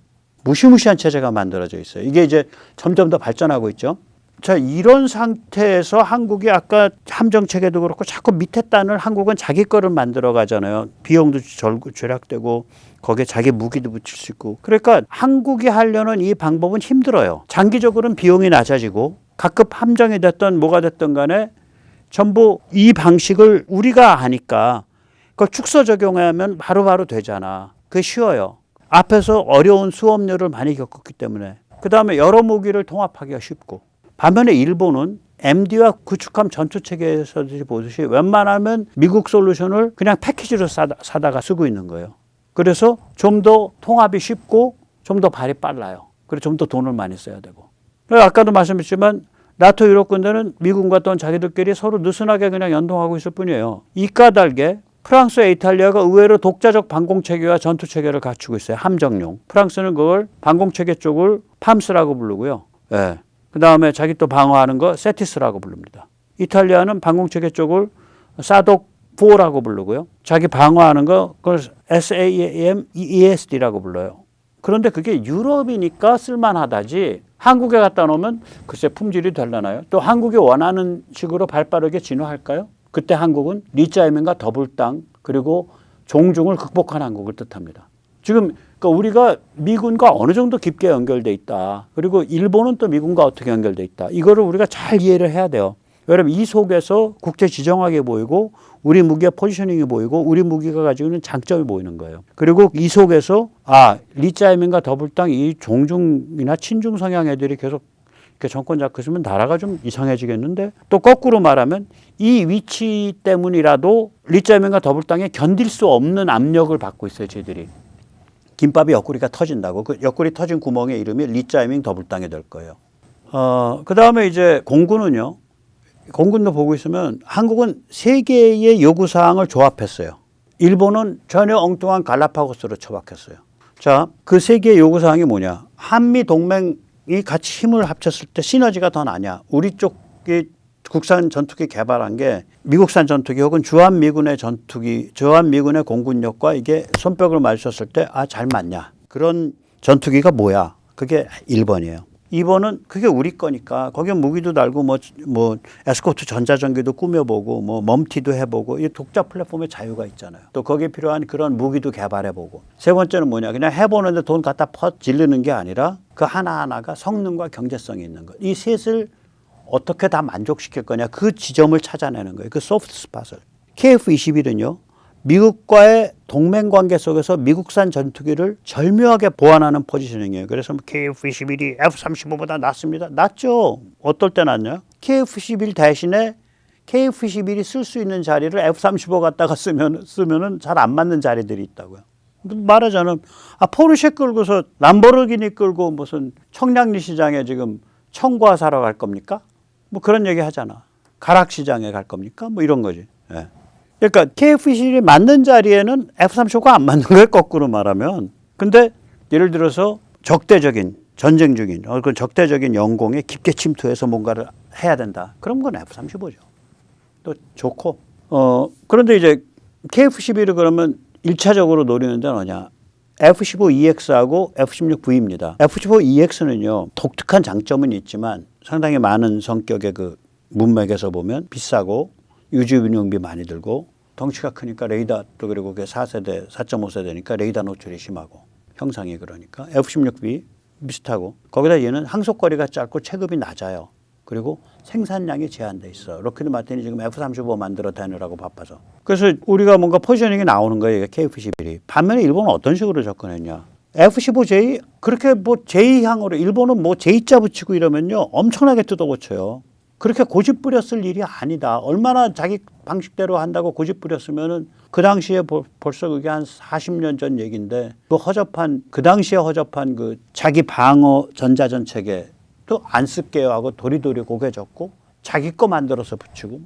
[SPEAKER 1] 무시무시한 체제가 만들어져 있어요. 이게 이제 점점 더 발전하고 있죠. 자, 이런 상태에서 한국이 아까 함정 체계도 그렇고 자꾸 밑에 단을 한국은 자기 거를 만들어 가잖아요. 비용도 절약되고 거기에 자기 무기도 붙일 수 있고. 그러니까 한국이 하려는 이 방법은 힘들어요. 장기적으로는 비용이 낮아지고 각급 함정이 됐든 뭐가 됐든 간에 전부 이 방식을 우리가 하니까 그걸 축소 적용하면 바로바로 되잖아. 그게 쉬워요. 앞에서 어려운 수업료를 많이 겪었기 때문에. 그다음에 여러 무기를 통합하기가 쉽고. 반면에 일본은 MD와 구축함 전투체계에서 보듯이 웬만하면 미국 솔루션을 그냥 패키지로 사다가 쓰고 있는 거예요. 그래서 좀 더 통합이 쉽고 좀 더 발이 빨라요. 그리고 좀 더 돈을 많이 써야 되고. 아까도 말씀드렸지만 나토 유럽 군대는 미군과 또는 자기들끼리 서로 느슨하게 그냥 연동하고 있을 뿐이에요. 이 까닭에 프랑스와 이탈리아가 의외로 독자적 방공체계와 전투체계를 갖추고 있어요. 함정용. 프랑스는 그걸 방공체계 쪽을 팜스라고 부르고요. 예. 그 다음에 자기 또 방어하는 거 세티스라고 부릅니다. 이탈리아는 방공체계 쪽을 사독4라고 부르고요. 자기 방어하는 거 그걸 SAMESD라고 불러요. 그런데 그게 유럽이니까 쓸만하다지 한국에 갖다 놓으면 글쎄 품질이 되려나요? 또 한국이 원하는 식으로 발빠르게 진화할까요? 그때 한국은 리짜이밍과 더블땅 그리고 종중을 극복한 한국을 뜻합니다. 지금 그러니까 우리가 미군과 어느 정도 깊게 연결돼 있다. 그리고 일본은 또 미군과 어떻게 연결돼 있다. 이거를 우리가 잘 이해를 해야 돼요. 여러분 이 속에서 국제 지정학이 보이고 우리 무기의 포지셔닝이 보이고 우리 무기가 가지고 있는 장점이 보이는 거예요. 그리고 이 속에서 리짜이밍과 더블땅 이 종중이나 친중 성향 애들이 계속 이렇게 정권 잡고 있으면 나라가 좀 이상해지겠는데 또 거꾸로 말하면 이 위치 때문이라도 리짜이밍과 더블땅에 견딜 수 없는 압력을 받고 있어요. 쟤들이. 김밥이 옆구리가 터진다고. 그 옆구리 터진 구멍의 이름이 리짜이밍 더블땅이 될 거예요. 그 다음에 이제 공군은요. 공군도 보고 있으면 한국은 세 개의 요구사항을 조합했어요. 일본은 전혀 엉뚱한 갈라파고스로 처박혔어요. 자, 그 세 개의 요구사항이 뭐냐. 한미 동맹이 같이 힘을 합쳤을 때 시너지가 더 나냐. 우리 쪽이 국산 전투기 개발한 게 미국산 전투기 혹은 주한미군의 전투기, 주한미군의 공군력과 이게 손뼉을 맞췄을 때 잘 맞냐. 그런 전투기가 뭐야. 그게 1번이에요. 2번은 그게 우리 거니까 거기에 무기도 달고 뭐 에스코트 전자전기도 꾸며보고 뭐 멈티도 해보고 이 독자 플랫폼의 자유가 있잖아요. 또 거기에 필요한 그런 무기도 개발해보고. 세 번째는 뭐냐. 그냥 해보는데 돈 갖다 퍼 질르는 게 아니라 그 하나하나가 성능과 경제성이 있는 것. 이 셋을 어떻게 다 만족시킬 거냐 그 지점을 찾아내는 거예요. 그 소프트 스팟을. KF-21은요. 미국과의 동맹관계 속에서 미국산 전투기를 절묘하게 보완하는 포지셔닝이에요. 그래서 KF-21이 F-35보다 낫습니다. 낫죠. 어떨 때 낫냐? KF-21 대신에 KF-21이 쓸 수 있는 자리를 F-35 갖다가 쓰면은 잘 안 맞는 자리들이 있다고요. 말하자면 포르쉐 끌고서 람보르기니 끌고 무슨 청량리 시장에 지금 청과 사러 갈 겁니까? 뭐 그런 얘기 하잖아. 가락시장에 갈 겁니까? 뭐 이런 거지. 예. 그러니까 KF-21이 맞는 자리에는 F-35가 안 맞는 거예요. 거꾸로 말하면. 근데 예를 들어서 적대적인 전쟁 중인 그 적대적인 영공에 깊게 침투해서 뭔가를 해야 된다. 그런 건 F-35죠. 또 좋고. 그런데 이제 KF-11을 그러면 1차적으로 노리는 데는 뭐냐. F-15EX하고 F-16V입니다. F-15EX는요. 독특한 장점은 있지만 상당히 많은 성격의 그 문맥에서 보면 비싸고 유지 운영비 많이 들고 덩치가 크니까 레이더도 그리고 그게 4세대, 4.5세대니까 레이더 노출이 심하고 형상이 그러니까 F-16B 비슷하고 거기다 얘는 항속거리가 짧고 체급이 낮아요. 그리고 생산량이 제한돼 있어. 로키드 마틴이 지금 F-35 만들어 다니라고 바빠서. 그래서 우리가 뭔가 포지셔닝이 나오는 거예요. KF-11이. 반면에 일본은 어떤 식으로 접근했냐. F-15J 그렇게 뭐 J향으로 일본은 뭐 J자 붙이고 이러면요. 엄청나게 뜯어고쳐요. 그렇게 고집 부렸을 일이 아니다. 얼마나 자기 방식대로 한다고 고집 부렸으면은 그 당시에 벌써 그게 한 40년 전 얘기인데 그 당시에 허접한 그 자기 방어 전자전 체계 또 안 쓸게요 하고 도리도리 고개 젓고 자기 거 만들어서 붙이고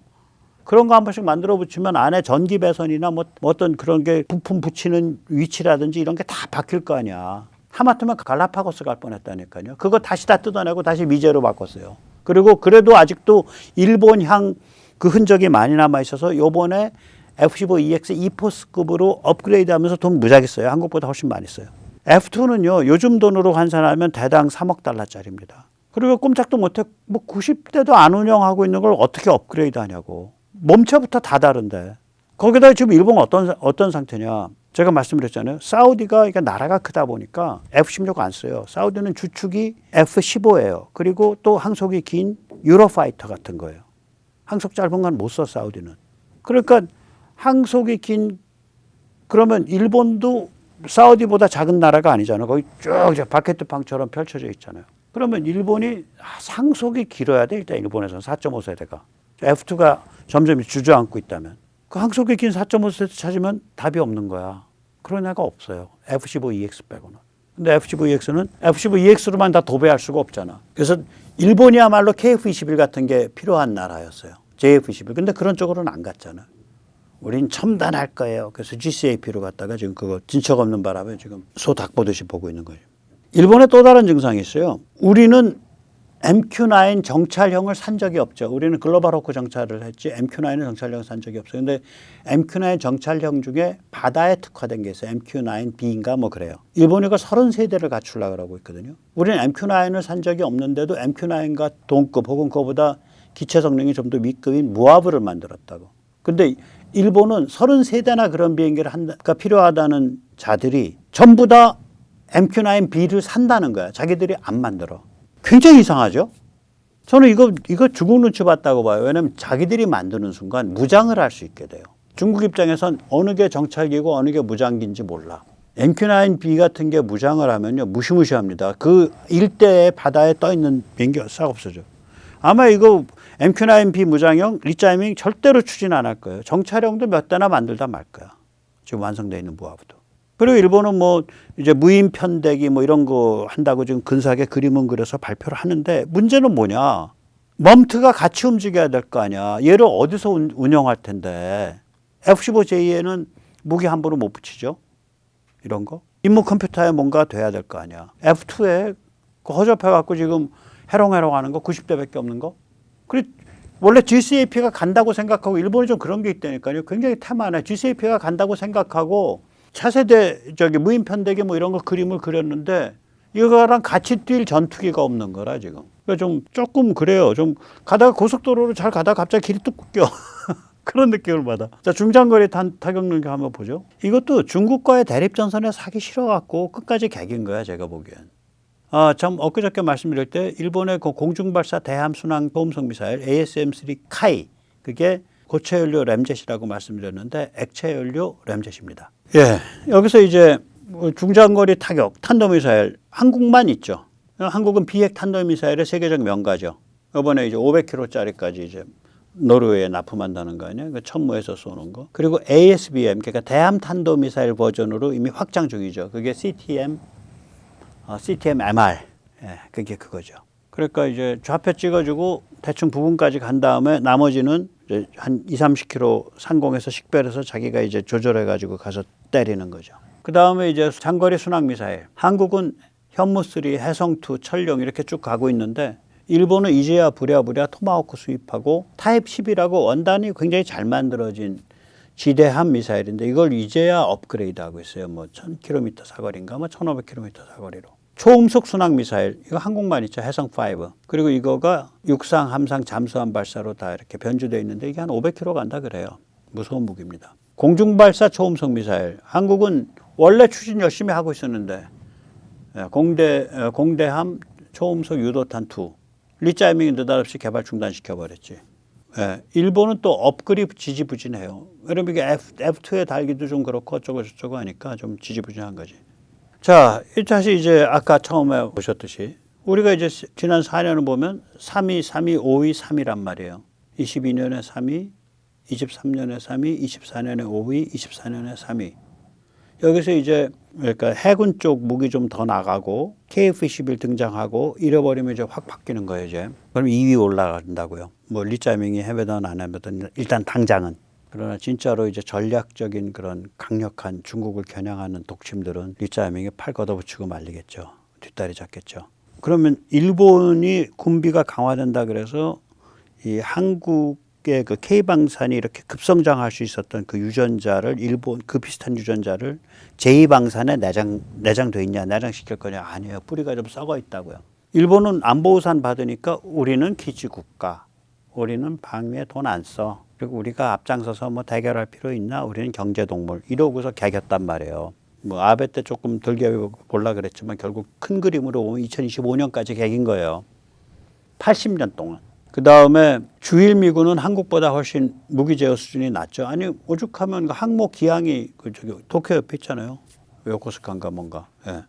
[SPEAKER 1] 그런 거 한 번씩 만들어 붙이면 안에 전기 배선이나 뭐 어떤 그런 게 부품 붙이는 위치라든지 이런 게 다 바뀔 거 아니야. 하마터면 갈라파고스 갈 뻔했다니까요. 그거 다시 다 뜯어내고 다시 미제로 바꿨어요. 그리고 그래도 아직도 일본향 그 흔적이 많이 남아 있어서 요번에 F-15EX 이포스급으로 업그레이드하면서 돈 무지하게 써요. 한국보다 훨씬 많이 써요. F2는요. 요즘 돈으로 환산하면 대당 3억 달러짜리입니다. 그리고 꼼짝도 못해 뭐 90대도 안 운영하고 있는 걸 어떻게 업그레이드 하냐고. 몸체부터 다 다른데. 거기다 지금 일본은 어떤 상태냐. 제가 말씀드렸잖아요. 사우디가 그러니까 나라가 크다 보니까 F-16 안 써요. 사우디는 주축이 F-15예요. 그리고 또 항속이 긴 유로파이터 같은 거예요. 항속 짧은 건 못 써, 사우디는. 그러니까 항속이 긴 그러면 일본도 사우디보다 작은 나라가 아니잖아요. 거기 쭉 바게트빵처럼 펼쳐져 있잖아요. 그러면 일본이 항속이 길어야 돼. 일단 일본에서는 4.5세대가. F2가 점점 주저앉고 있다면. 그 항속이 긴 4.5세대 찾으면 답이 없는 거야. 그런 애가 없어요. F-15EX 빼고는. 근데 F-15EX는 F-15EX로만 다 도배할 수가 없잖아. 그래서 일본이야말로 KF-21 같은 게 필요한 나라였어요. JF-21. 근데 그런 쪽으로는 안 갔잖아. 우린 첨단할 거예요. 그래서 GCAP로 갔다가 지금 그거 진척 없는 바람에 지금 소 닭 보듯이 보고 있는 거예요. 일본에 또 다른 증상이 있어요. 우리는 MQ-9 정찰형을 산 적이 없죠. 우리는 글로벌 호크 정찰을 했지 MQ-9은 정찰형을 산 적이 없어요. 근데 MQ-9 정찰형 중에 바다에 특화된 게 있어요. MQ-9B인가 뭐 그래요. 일본이 그 33대를 갖추려고 그러고 있거든요. 우리는 MQ-9을 산 적이 없는데도 MQ-9과 동급 혹은 그거보다 기체 성능이 좀 더 위급인 무아브를 만들었다고. 근데 일본은 33대나 그런 비행기를 한가 필요하다는 자들이 전부 다 MQ-9B를 산다는 거야. 자기들이 안 만들어. 굉장히 이상하죠? 저는 이거 중국 눈치 봤다고 봐요. 왜냐하면 자기들이 만드는 순간 무장을 할 수 있게 돼요. 중국 입장에선 어느 게 정찰기고 어느 게 무장기인지 몰라. MQ-9B 같은 게 무장을 하면요. 무시무시합니다. 그 일대에 바다에 떠 있는 비행기가 싹 없어져. 아마 이거 MQ-9B 무장형 리짜이밍 절대로 추진 안 할 거예요. 정찰형도 몇 대나 만들다 말 거야. 지금 완성되어 있는 무아부도. 그리고 일본은 뭐 이제 무인 편대기 뭐 이런 거 한다고 지금 근사하게 그림은 그려서 발표를 하는데 문제는 뭐냐. 멈트가 같이 움직여야 될 거 아니야. 얘를 어디서 운영할 텐데. F-15J에는 무기 함부로 못 붙이죠. 이런 거. 임무 컴퓨터에 뭔가 돼야 될 거 아니야. F2에 허접해갖고 지금 해롱해롱 하는 거 90대밖에 없는 거. 그리고 원래 GCAP가 간다고 생각하고 일본이 좀 그런 게 있다니까요. 굉장히 태만해. GCAP가 간다고 생각하고 차세대 무인 편대기 뭐 이런 거 그림을 그렸는데 이거랑 같이 뛸 전투기가 없는 거라 지금. 그러니까 좀 조금 그래요. 좀 가다가 고속도로를 잘 가다가 갑자기 길이 뚝 껴. 그런 느낌을 받아. 자, 중장거리 타격 능력 한번 보죠. 이것도 중국과의 대립전선에 사기 싫어갖고 끝까지 개긴 거야 제가 보기엔. 참 엊그저께 말씀드릴 때 일본의 그 공중발사 대함 순항 소음속 미사일 ASM-3 카이 그게 고체 연료 램젯이라고 말씀드렸는데 액체 연료 램젯입니다. 예, 여기서 이제 중장거리 타격 탄도미사일 한국만 있죠. 한국은 비핵 탄도미사일의 세계적 명가죠. 이번에 이제 500km짜리까지 이제 노르웨이에 납품한다는 거 아니에요? 그 천무에서 쏘는 거. 그리고 ASBM 그러니까 대함 탄도미사일 버전으로 이미 확장 중이죠. 그게 CTM-MR. 예, 그게 그거죠. 그러니까 이제 좌표 찍어주고 대충 부분까지 간 다음에 나머지는 이제 한 20-30km 상공에서 식별해서 자기가 이제 조절해가지고 가서 때리는 거죠. 그 다음에 이제 장거리 순항 미사일. 한국은 현무3, 해성2, 철룡 이렇게 쭉 가고 있는데 일본은 이제야 부랴부랴 토마호크 수입하고 타입 10이라고 원단이 굉장히 잘 만들어진 지대함 미사일인데 이걸 이제야 업그레이드하고 있어요. 뭐 1000km 사거리인가 뭐 1500km 사거리로. 초음속 순항 미사일 이거 한국만 있죠. 해성5. 그리고 이거가 육상, 함상, 잠수함 발사로 다 이렇게 변주되어 있는데 이게 한 500km 간다 그래요. 무서운 무기입니다. 공중발사 초음속 미사일. 한국은 원래 추진 열심히 하고 있었는데 공대함 초음속 유도탄 2. 리짜이밍이 느닷없이 개발 중단시켜버렸지. 예, 일본은 또 업글이 지지부진해요. 그러면 이게 F2에 달기도 좀 그렇고 어쩌고 저쩌고 하니까 좀 지지부진한 거지. 자, 다시 이제 아까 처음에 보셨듯이 우리가 이제 지난 4년을 보면 3위, 3위, 5위, 3위란 말이에요. 22년에 3위, 23년에 3위, 24년에 5위, 24년에 3위. 여기서 이제 그러니까 해군 쪽 무기 좀 더 나가고 KF-21 등장하고 잃어버리면 이제 확 바뀌는 거예요 이제. 그럼 2위 올라간다고요. 뭐 리짜밍이 해외든 안 해외든 일단 당장은. 그러나 진짜로 이제 전략적인 그런 강력한 중국을 겨냥하는 독침들은 리짜밍에 팔 걷어붙이고 말리겠죠. 뒷다리 잡겠죠. 그러면 일본이 군비가 강화된다 그래서 이 한국의 그 K방산이 이렇게 급성장할 수 있었던 그 유전자를 일본 그 비슷한 유전자를 제2방산에 내장돼 있냐 내장시킬 거냐 아니에요. 뿌리가 좀 썩어 있다고요. 일본은 안보우산 받으니까 우리는 기지국가, 우리는 방위에 돈 안 써. 그리고 우리가 앞장서서 뭐 대결할 필요 있나? 우리는 경제동물 이러고서 개겼단 말이에요. 뭐 아베 때 조금 덜 개겨볼라 그랬지만 결국 큰 그림으로 보면 2025년까지 개긴 거예요. 80년 동안. 그 다음에 주일미군은 한국보다 훨씬 무기 제어 수준이 낮죠. 아니 오죽하면 항모 기항이 그 저기 도쿄 옆에 있잖아요. 요코스카인가 뭔가. 예.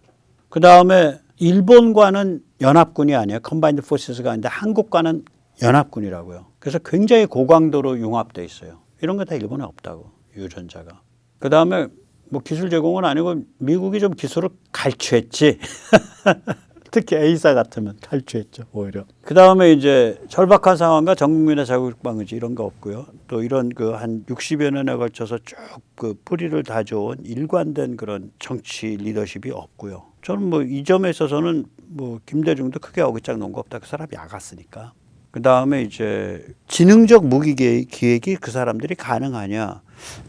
[SPEAKER 1] 그 다음에 일본과는 연합군이 아니에요. 컴바인드 포스가 아닌데 한국과는 연합군이라고요. 그래서 굉장히 고강도로 융합돼 있어요. 이런 거 다 일본에 없다고 유전자가. 그 다음에 뭐 기술 제공은 아니고 미국이 좀 기술을 갈취했지. 특히 A사 같으면 탈취했죠, 오히려. 그 다음에 이제 절박한 상황과 전국민의 자국방어지 이런 거 없고요. 또 이런 그 한 60여 년에 걸쳐서 쭉 그 뿌리를 다져온 일관된 그런 정치 리더십이 없고요. 저는 뭐 이 점에 있어서는 뭐 김대중도 크게 어깃장 놓은 거 없다. 그 사람이 야갔으니까. 그 다음에 이제 지능적 무기 기획이 그 사람들이 가능하냐.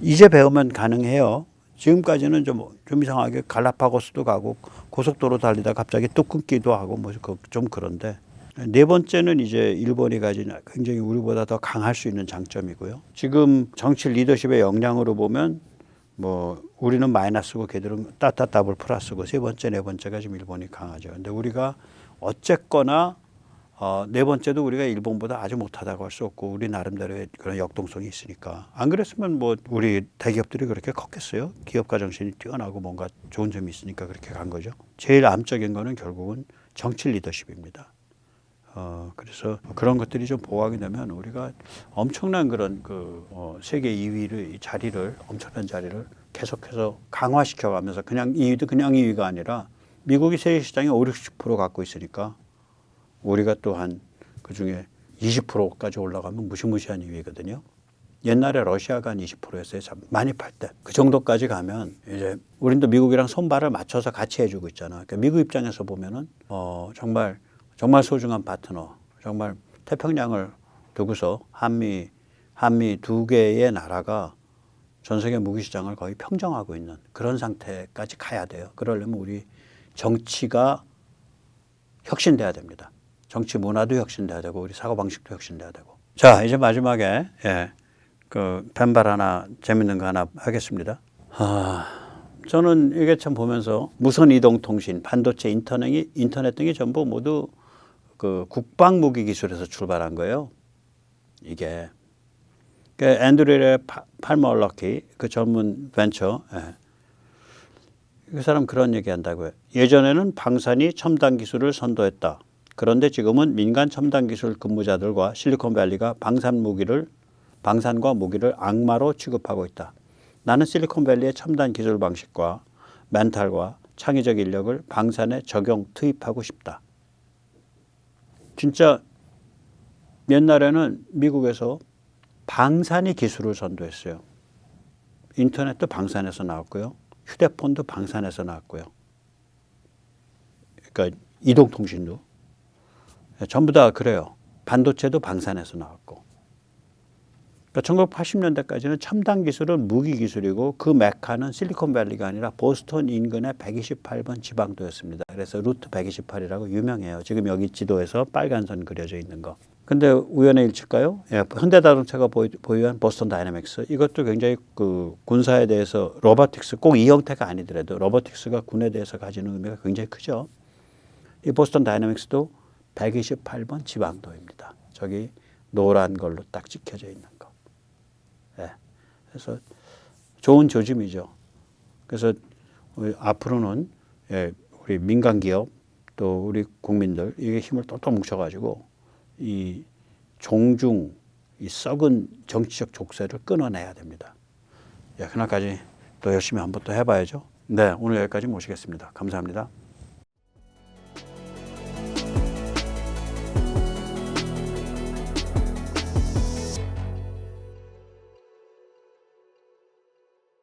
[SPEAKER 1] 이제 배우면 가능해요. 지금까지는 좀 이상하게 갈라파고스도 가고 고속도로 달리다 갑자기 뚝 끊기도 하고 뭐 좀 그런데 네 번째는 이제 일본이 가진 굉장히 우리보다 더 강할 수 있는 장점이고요. 지금 정치 리더십의 역량으로 보면 뭐 우리는 마이너스고 걔들은 따따따블 플러스고 세 번째 네 번째가 지금 일본이 강하죠. 근데 우리가 어쨌거나 네 번째도 우리가 일본보다 아주 못하다고 할 수 없고 우리 나름대로의 그런 역동성이 있으니까 안 그랬으면 뭐 우리 대기업들이 그렇게 컸겠어요. 기업가 정신이 뛰어나고 뭔가 좋은 점이 있으니까 그렇게 간 거죠. 제일 암적인 거는 결국은 정치 리더십입니다. 그래서 그런 것들이 좀 보강이 되면 우리가 엄청난 그런 세계 2위를 자리를 엄청난 자리를 계속해서 강화시켜가면서 그냥 2위도 그냥 2위가 아니라 미국이 세계 시장의 50-60% 갖고 있으니까. 우리가 또한 그중에 20%까지 올라가면 무시무시한 2위거든요. 옛날에 러시아가 한 20%였어요. 많이 팔 때. 그 정도까지 가면 이제 우린 또 미국이랑 손발을 맞춰서 같이 해주고 있잖아. 그러니까 미국 입장에서 보면은 정말 소중한 파트너, 정말 태평양을 두고서 한미 두 개의 나라가 전 세계 무기 시장을 거의 평정하고 있는 그런 상태까지 가야 돼요. 그러려면 우리 정치가 혁신돼야 됩니다. 정치 문화도 혁신돼야 되고 우리 사고방식도 혁신돼야 되고. 자, 이제 마지막에 그 펜발 하나 재밌는 거 하나 하겠습니다. 저는 이게 참 보면서 무선 이동 통신, 반도체, 인터넷 등이 전부 모두 그 국방 무기 기술에서 출발한 거예요. 이게 그 앤드류 팔머럭키 그 전문 벤처 그 사람 그런 얘기 한다고요. 예전에는 방산이 첨단 기술을 선도했다. 그런데 지금은 민간 첨단 기술 근무자들과 실리콘밸리가 방산과 무기를 악마로 취급하고 있다. 나는 실리콘밸리의 첨단 기술 방식과 멘탈과 창의적 인력을 방산에 투입하고 싶다. 진짜 옛날에는 미국에서 방산이 기술을 선도했어요. 인터넷도 방산에서 나왔고요. 휴대폰도 방산에서 나왔고요. 그러니까 이동통신도 전부 다 그래요. 반도체도 방산에서 나왔고. 그러니까 1980년대까지는 첨단 기술은 무기 기술이고 그 메카는 실리콘밸리가 아니라 보스턴 인근의 128번 지방도였습니다. 그래서 루트 128이라고 유명해요. 지금 여기 지도에서 빨간 선 그려져 있는 거. 근데 우연의 일치일까요? 예, 현대자동차가 보유한 보스턴 다이내믹스 이것도 굉장히 그 군사에 대해서 로보틱스 꼭 이 형태가 아니더라도 로보틱스가 군에 대해서 가지는 의미가 굉장히 크죠. 이 보스턴 다이내믹스도 128번 지방도입니다. 저기 노란 걸로 딱 찍혀져 있는 거. 예, 그래서 좋은 조짐이죠. 그래서 우리 앞으로는 우리 민간 기업 또 우리 국민들 이게 힘을 똘똘 뭉쳐가지고 이 종중 이 썩은 정치적 족쇄를 끊어내야 됩니다. 그날까지 또 열심히 한번 또 해봐야죠. 네, 오늘 여기까지 모시겠습니다. 감사합니다.